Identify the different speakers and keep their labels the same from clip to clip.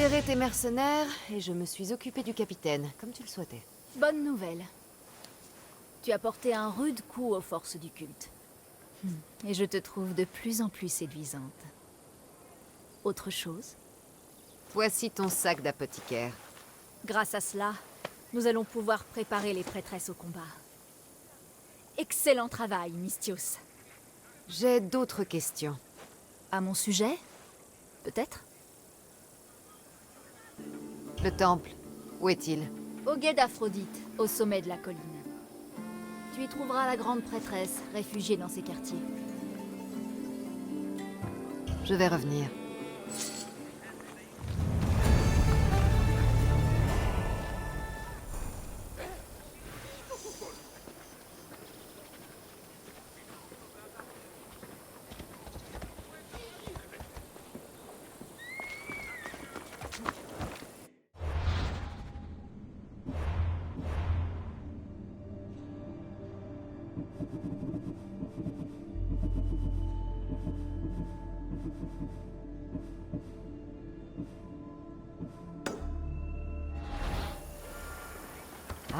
Speaker 1: libéré tes mercenaires et je me suis occupé du capitaine, comme tu le souhaitais.
Speaker 2: Bonne nouvelle. Tu as porté un rude coup aux forces du culte. Et je te trouve de plus en plus séduisante. Autre chose?
Speaker 1: Voici ton sac d'apothicaire.
Speaker 2: Grâce à cela, nous allons pouvoir préparer les prêtresses au combat. Excellent travail, Misthios.
Speaker 1: J'ai d'autres questions.
Speaker 2: À mon sujet? Peut-être?
Speaker 1: Le temple, où est-il?
Speaker 2: Au guet d'Aphrodite, au sommet de la colline. Tu y trouveras la grande prêtresse, réfugiée dans ces quartiers.
Speaker 1: Je vais revenir.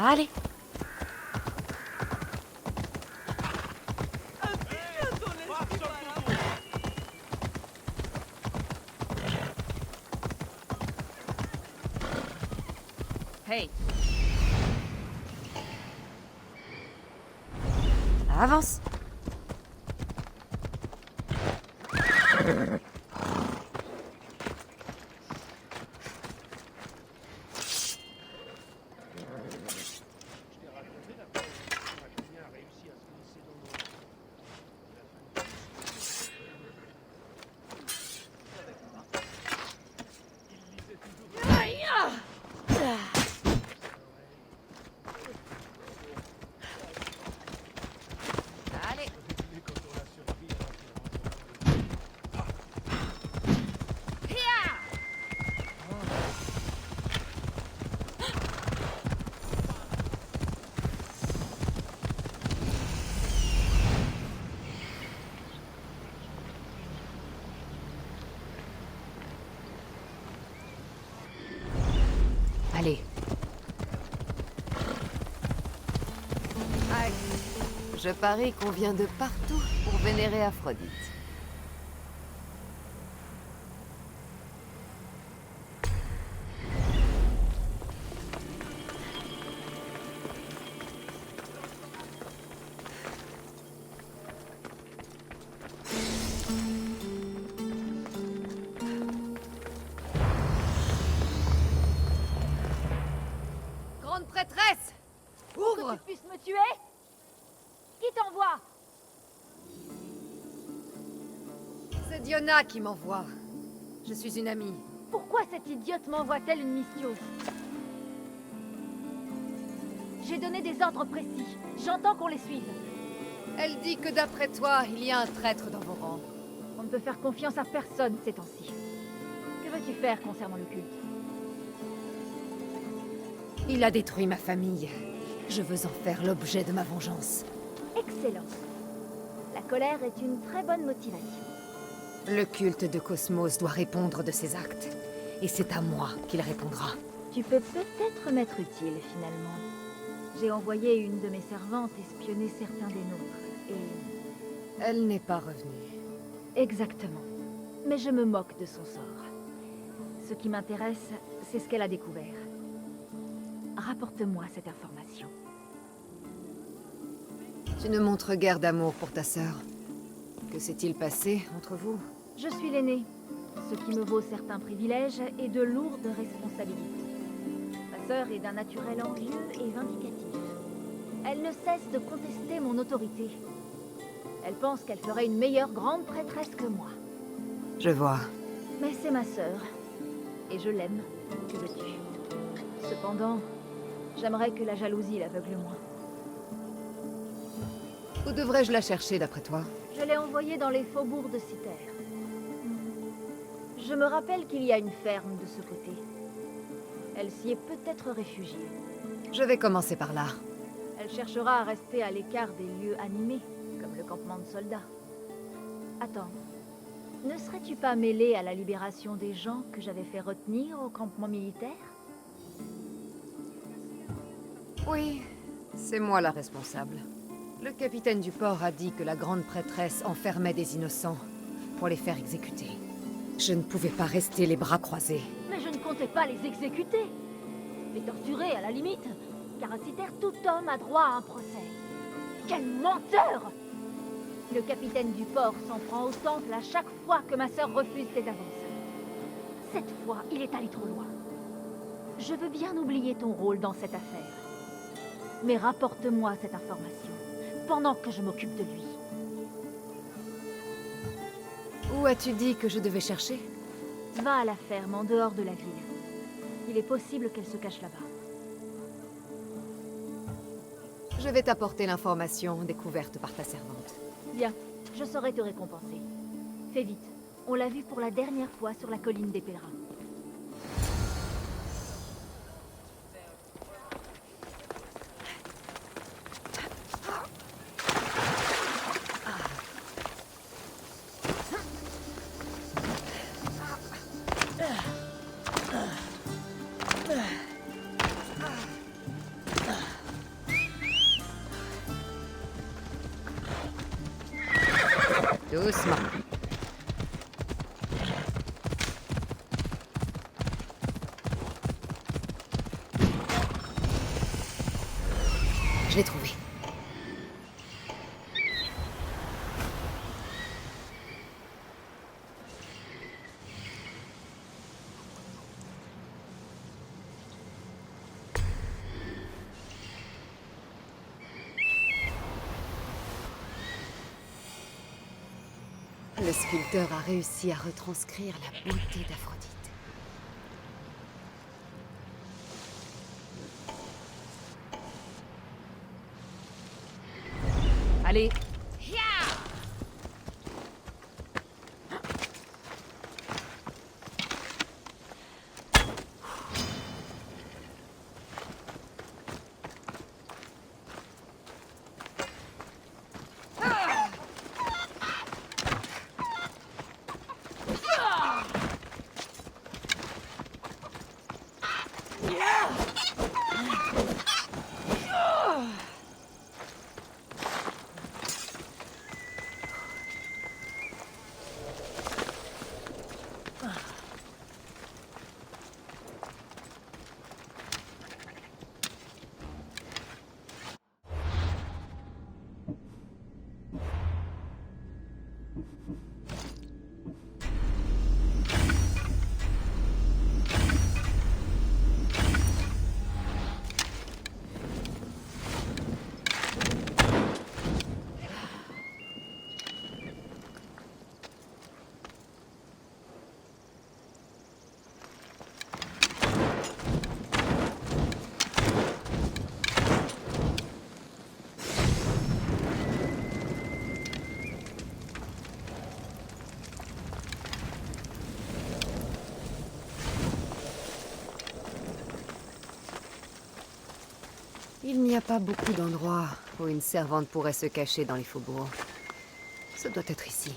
Speaker 1: Allez!
Speaker 2: Hey!
Speaker 1: Avance! Allez! Allez. Aïe. Je parie qu'on vient de partout pour vénérer Aphrodite. Grande prêtresse! Ouvre!
Speaker 2: Que tu puisses me tuer? Qui t'envoie?
Speaker 1: C'est Diona qui m'envoie. Je suis une amie.
Speaker 2: Pourquoi cette idiote m'envoie-t-elle une mission? J'ai donné des ordres précis. J'entends qu'on les suive.
Speaker 1: Elle dit que d'après toi, il y a un traître dans vos rangs.
Speaker 2: On ne peut faire confiance à personne ces temps-ci. Que veux-tu faire concernant le culte?
Speaker 1: Il a détruit ma famille. Je veux en faire l'objet de ma vengeance.
Speaker 2: Excellent. La colère est une très bonne motivation.
Speaker 1: Le culte de Cosmos doit répondre de ses actes. Et c'est à moi qu'il répondra.
Speaker 2: Tu peux peut-être m'être utile, finalement. J'ai envoyé une de mes servantes espionner certains des nôtres, et...
Speaker 1: Elle n'est pas revenue.
Speaker 2: Exactement. Mais je me moque de son sort. Ce qui m'intéresse, c'est ce qu'elle a découvert. Rapporte-moi cette information.
Speaker 1: Tu ne montres guère d'amour pour ta sœur. Que s'est-il passé entre vous?
Speaker 2: Je suis l'aînée, ce qui me vaut certains privilèges et de lourdes responsabilités. Ma sœur est d'un naturel envieux et vindicatif. Elle ne cesse de contester mon autorité. Elle pense qu'elle ferait une meilleure grande prêtresse que moi.
Speaker 1: Je vois.
Speaker 2: Mais c'est ma sœur, et je l'aime, que veux-tu. Cependant, j'aimerais que la jalousie l'aveugle moins.
Speaker 1: Où devrais-je la chercher d'après toi?
Speaker 2: Je l'ai envoyée dans les faubourgs de Cythère. Je me rappelle qu'il y a une ferme de ce côté. Elle s'y est peut-être réfugiée.
Speaker 1: Je vais commencer par là.
Speaker 2: Elle cherchera à rester à l'écart des lieux animés, comme le campement de soldats. Attends, Ne serais-tu pas mêlé à la libération des gens que j'avais fait retenir au campement militaire?
Speaker 1: Oui, c'est moi la responsable. Le capitaine du port a dit que la grande prêtresse enfermait des innocents pour les faire exécuter. Je ne pouvais pas rester les bras croisés.
Speaker 2: Mais je ne comptais pas les exécuter. Les torturer à la limite, car à Citer, tout homme a droit à un procès. Quel menteur! Le capitaine du port s'en prend au temple à chaque fois que ma sœur refuse ses avances. Cette fois, il est allé trop loin. Je veux bien oublier ton rôle dans cette affaire. Mais rapporte-moi cette information, pendant que je m'occupe de lui.
Speaker 1: Où as-tu dit que je devais chercher?
Speaker 2: Va à la ferme, en dehors de la ville. Il est possible qu'elle se cache là-bas.
Speaker 1: Je vais t'apporter l'information découverte par ta servante.
Speaker 2: Bien, je saurai te récompenser. Fais vite. On l'a vu pour la dernière fois sur la colline des pèlerins.
Speaker 1: Doucement. Je l'ai trouvé. Le sculpteur a réussi à retranscrire la beauté d'Aphrodite. Allez. Il n'y a pas beaucoup d'endroits où une servante pourrait se cacher dans les faubourgs. Ça doit être ici.